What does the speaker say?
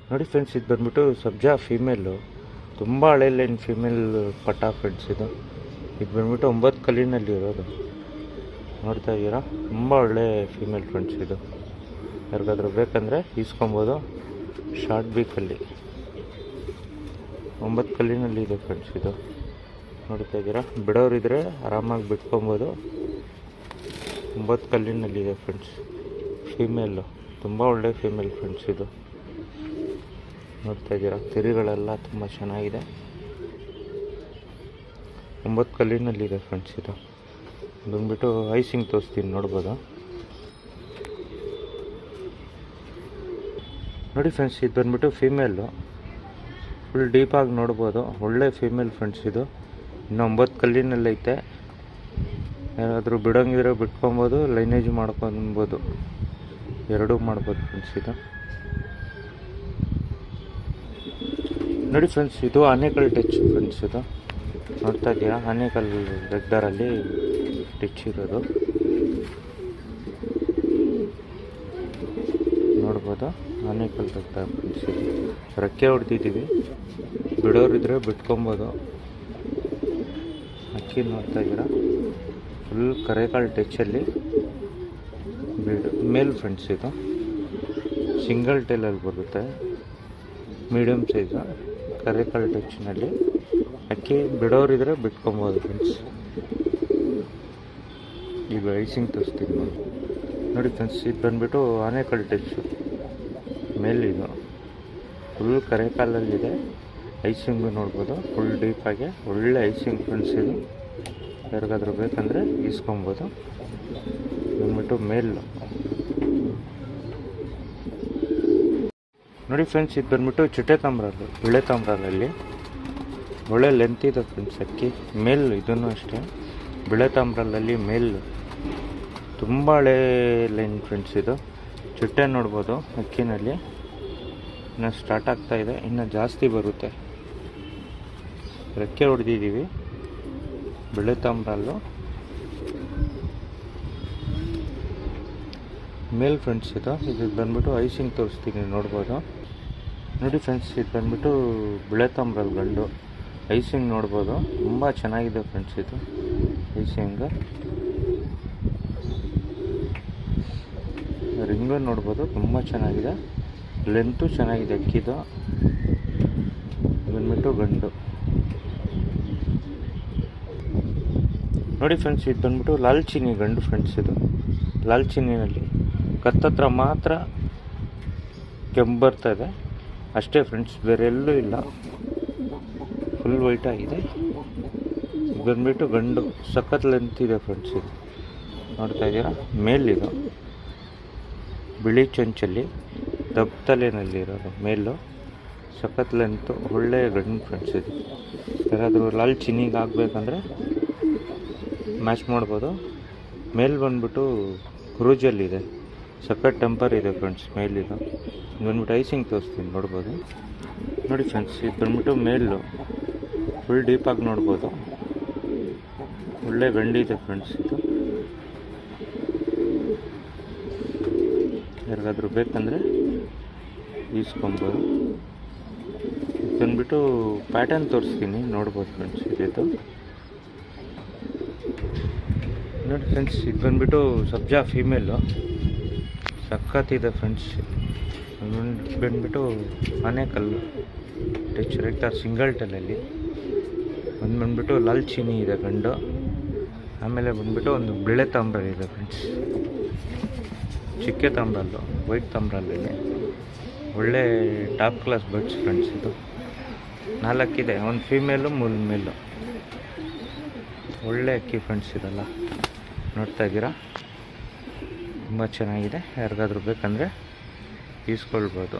ನೋಡಿ ಫ್ರೆಂಡ್ಸ್, ಇದು ಬಂದ್ಬಿಟ್ಟು ಸಬ್ಜಾ ಫೀಮೇಲು, ತುಂಬ ಹಳೆ ಲೈನ್ ಫೀಮೇಲ್ ಪಟ್ಟ ಫ್ರೆಂಡ್ಸ್. ಇದು ಬಂದ್ಬಿಟ್ಟು 9 ಕಲ್ಲಿನಲ್ಲಿ ಇರೋದು. ನೋಡ್ತಾ ಇದ್ದೀರಾ, ತುಂಬ ಒಳ್ಳೆ ಫೀಮೇಲ್ ಫ್ರೆಂಡ್ಸ್. ಇದು ಯಾರಿಗಾದ್ರೂ ಬೇಕಂದರೆ ಈಸ್ಕೊಬೋದು. ಶಾರ್ಟ್ ಬೀಕಲ್ಲಿ 9 ಕಲ್ಲಿನಲ್ಲಿ ಇದೆ ಫ್ರೆಂಡ್ಸ್. ಇದು ನೋಡ್ತಾ ಇದ್ದೀರಾ, ಬಿಡೋರಿದ್ರೆ ಆರಾಮಾಗಿ ಬಿಟ್ಕೊಬೋದು. 9 ಕಲ್ಲಿನಲ್ಲಿದೆ ಫ್ರೆಂಡ್ಸ್. ಫೀಮೇಲು ತುಂಬ ಒಳ್ಳೆ ಫೀಮೇಲ್ ಫ್ರೆಂಡ್ಸ್. ಇದು ನೋಡ್ತಾ ಇದ್ದೀರಾ, ತಿರಿಗಳೆಲ್ಲ ತುಂಬ ಚೆನ್ನಾಗಿದೆ. 9 ಕಲ್ಲಿನಲ್ಲಿದೆ ಫ್ರೆಂಡ್ಸ್. ಇದು ಬಂದ್ಬಿಟ್ಟು ಐಸಿಂಗ್ ತೋರಿಸ್ತೀನಿ, ನೋಡ್ಬೋದು. ನೋಡಿ ಫ್ರೆಂಡ್ಸ್, ಇದು ಬಂದ್ಬಿಟ್ಟು ಫೀಮೇಲು, ಫುಲ್ ಡೀಪಾಗಿ ನೋಡ್ಬೋದು. ಒಳ್ಳೆ ಫೀಮೇಲ್ ಫ್ರೆಂಡ್ಸ್. ಇದು ಇನ್ನು 9 ಕಲ್ಲಿನಲ್ಲೈತೆ. ಯಾರಾದರೂ ಬಿಡೋಂಗಿದ್ರೆ ಬಿಟ್ಕೊಬೋದು, ಲೈನೇಜ್ ಮಾಡ್ಕೊಬೋದು, ಎರಡೂ ಮಾಡ್ಬೋದು ಫ್ರೆಂಡ್ಸ್. ಇದು ನೋಡಿ ಫ್ರೆಂಡ್ಸ್, ಇದು ಆನೆಕಲ್ ಟಚ್ ಫ್ರೆಂಡ್ಸ್. ಇದು ನೋಡ್ತಾ ಇದ್ದೀರಾ, ಆನೆಕಲ್ ರೆಗ್ಡರಲ್ಲಿ ಟಚ್ ಇರೋದು ನೋಡ್ಬೋದು. ಆನೆಕಲ್ ರೆಗ್ಡರ್ ಫ್ರೆಂಡ್ಸ್. ಇದು ರೆಕ್ಕೆ ಹೊಡೆದಿದ್ದೀವಿ, ಬಿಡೋರಿದ್ರೆ ಬಿಟ್ಕೊಬೋದು. ಅಕ್ಕಿ ನೋಡ್ತಾ ಇದ್ದೀರಾ, ಫುಲ್ ಕರೆಕಾಲ್ ಟಚಲ್ಲಿ ಮೇಲ್ ಫ್ರೆಂಡ್ಸ್. ಇದು ಸಿಂಗಲ್ ಟೇಲಲ್ಲಿ ಬರುತ್ತೆ, ಮೀಡಿಯಮ್ ಸೈಜು, ಕರೆಕಾಲ್ ಟಚ್ನಲ್ಲಿ. ಅಕ್ಕಿ ಬಿಡೋರಿದ್ರೆ ಬಿಟ್ಕೊಬೋದು ಫ್ರೆಂಡ್ಸ್. ಈಗ ಐಸಿಂಗ್ ತೋರಿಸ್ತೀನಿ ನೋಡಿ ಫ್ರೆಂಡ್ಸ್. ಇದು ಬಂದ್ಬಿಟ್ಟು ಆನೆಕಲ್ ಟಚ್ಚು ಮೇಲಿದು, ಫುಲ್ ಕರೆಕಾಲಲ್ಲಿದೆ. ಐಸಿಂಗು ನೋಡ್ಬೋದು, ಫುಲ್ ಡೀಪಾಗಿ ಒಳ್ಳೆ ಐಸಿಂಗ್ ಫ್ರೆಂಡ್ಸ್. ಇದು ಯಾರಿಗಾದ್ರೂ ಬೇಕಂದರೆ ಈಸ್ಕೊಬೋದು. ಬಂದ್ಬಿಟ್ಟು ಮೇಲು ನೋಡಿ ಫ್ರೆಂಡ್ಸ್. ಇದು ಬಂದ್ಬಿಟ್ಟು ಚಿಟ್ಟೆ ತಾಮ್ರಲ್ಲು, ಬಿಳೆ ತಾಮ್ರಲ್ಲಿ ಒಳ್ಳೆ ಲೆಂತ್ ಇದೆ ಫ್ರೆಂಡ್ಸ್. ಅಕ್ಕಿ ಮೇಲ್ ಇದನ್ನು ಅಷ್ಟೇ, ಬಿಳೆ ತಾಮ್ರಲ್ಲಲ್ಲಿ ಮೇಲ್ ತುಂಬ ಹಳೆ ಲೈನ್ ಫ್ರೆಂಡ್ಸ್. ಇದು ಚಿಟ್ಟೆ ನೋಡ್ಬೋದು ಅಕ್ಕಿನಲ್ಲಿ. ಇನ್ನು ಸ್ಟಾರ್ಟ್ ಆಗ್ತಾ ಇದೆ, ಇನ್ನು ಜಾಸ್ತಿ ಬರುತ್ತೆ. ರೆಕ್ಕೆ ಹೊಡೆದಿದ್ದೀವಿ, ಬಿಳೆ ತಾಮ್ರಲ್ಲು ಮೇಲ್ ಫ್ರೆಂಡ್ಸ್. ಇದು ಬಂದ್ಬಿಟ್ಟು ಐಸಿಂಗ್ ತೋರಿಸ್ತೀನಿ, ನೋಡ್ಬೋದು. ನೋಡಿ ಫ್ರೆಂಡ್ಸ್, ಇದು ಬಂದ್ಬಿಟ್ಟು ಬಿಳೆ ತಾಮ್ರಲ್ಲಿ ಗಂಡು. ಐಸಿಂಗ್ ನೋಡ್ಬೋದು, ತುಂಬ ಚೆನ್ನಾಗಿದೆ ಫ್ರೆಂಡ್ಸ್. ಇದು ಐಸಿಂಗ್ ರಿಂಗು ನೋಡ್ಬೋದು, ತುಂಬ ಚೆನ್ನಾಗಿದೆ. ಲೆಂತು ಚೆನ್ನಾಗಿದೆ ಅಕ್ಕಿದು. ಬಂದ್ಬಿಟ್ಟು ಗಂಡು. ನೋಡಿ ಫ್ರೆಂಡ್ಸ್, ಇದು ಬಂದ್ಬಿಟ್ಟು ಲಾಲ್ಚಿನಿ ಗಂಡು ಫ್ರೆಂಡ್ಸ್. ಇದು ಲಾಲ್ಚಿನಿನಲ್ಲಿ ಕತ್ತತ್ರ ಮಾತ್ರ ಕೆಂಪು ಬರ್ತಾ ಇದೆ ಅಷ್ಟೇ ಫ್ರೆಂಡ್ಸ್, ಬೇರೆ ಎಲ್ಲೂ ಇಲ್ಲ. ಫುಲ್ ವೈಟ್ ಆಗಿದೆ. ಬಂದ್ಬಿಟ್ಟು ಗಂಡು, ಸಖತ್ ಲೆಂತ್ ಇದೆ ಫ್ರೆಂಡ್ಸ್. ಇದು ನೋಡ್ತಾ ಇದ್ದೀರಾ, ಮೇಲಿದು ಬಿಳಿ ಚೊಂಚಲ್ಲಿ ದಪ್ಪ ತಲೆನಲ್ಲಿ ಇರೋದು ಮೇಲು, ಸಖತ್ ಲೆಂತು, ಒಳ್ಳೆಯ ಗಂಡು ಫ್ರೆಂಡ್ಸ್. ಇದು ಯಾರಾದರೂ ಲಾಲ್ ಚಿನ್ನಿಗೆ ಆಗಬೇಕಂದ್ರೆ ಮ್ಯಾಚ್ ಮಾಡ್ಬೋದು. ಮೇಲ್ ಬಂದ್ಬಿಟ್ಟು ಕ್ರೂಜಲ್ಲಿದೆ, ಸಖತ್ ಟೆಂಪರ್ ಇದೆ ಫ್ರೆಂಡ್ಸ್ ಮೇಲಿದು. ಬಂದ್ಬಿಟ್ಟು ಐಸಿಂಗ್ ತೋರಿಸ್ತೀನಿ, ನೋಡ್ಬೋದು. ನೋಡಿ ಫ್ರೆಂಡ್ಸ್, ಇದು ಬಂದ್ಬಿಟ್ಟು ಮೇಲು, ಫುಲ್ ಡೀಪಾಗಿ ನೋಡ್ಬೋದು. ಒಳ್ಳೆ ಗಂಡಿದೆ ಫ್ರೆಂಡ್ಸ್. ಇದು ಯಾರಿಗಾದ್ರೂ ಬೇಕಂದರೆ ಈಸ್ಕೊಬೋದು. ಇದು ಬಂದ್ಬಿಟ್ಟು ಪ್ಯಾಟರ್ನ್ ತೋರಿಸ್ತೀನಿ, ನೋಡ್ಬೋದು ಫ್ರೆಂಡ್ಸ್. ಇದು ನೋಡಿ ಫ್ರೆಂಡ್ಸ್, ಇದು ಬಂದ್ಬಿಟ್ಟು ಸಬ್ಜಾ ಫೀಮೇಲು, ಸಖತ್ತಿದೆ ಫ್ರೆಂಡ್ಸ್. ಬಂದ್ಬಿಟ್ಟು ಆನೆಕಲ್ಲು ಟಚ್ ರೆಕ್ಟರ್ ಸಿಂಗಲ್ ಟೆಲಲ್ಲಿ. ಒಂದು ಬಂದ್ಬಿಟ್ಟು ಲಾಲ್ಚಿನಿ ಇದೆ ಗಂಡು. ಆಮೇಲೆ ಬಂದ್ಬಿಟ್ಟು ಒಂದು ಬಿಳೆ ತಾಮ್ರ ಇದೆ ಫ್ರೆಂಡ್ಸ್, ಚಿಕ್ಕೆ ತಾಮ್ರಲ್ಲು, ವೈಟ್ ತಾಮ್ರಲ್ಲಿ. ಒಳ್ಳೆ ಟಾಪ್ ಕ್ಲಾಸ್ ಬರ್ಡ್ಸ್ ಫ್ರೆಂಡ್ಸ್. ಇದು 4 ಇದೆ, ಒಂದು ಫೀಮೇಲು 3 ಮೇಲು. ಒಳ್ಳೆ ಅಕ್ಕಿ ಫ್ರೆಂಡ್ಸ್ ಇದೆಲ್ಲ, ನೋಡ್ತಾ ಇದ್ದೀರಾ, ತುಂಬ ಚೆನ್ನಾಗಿದೆ. ಯಾರಿಗಾದ್ರೂ ಬೇಕಂದರೆ ಈಸ್ಕೊಳ್ಬೋದು.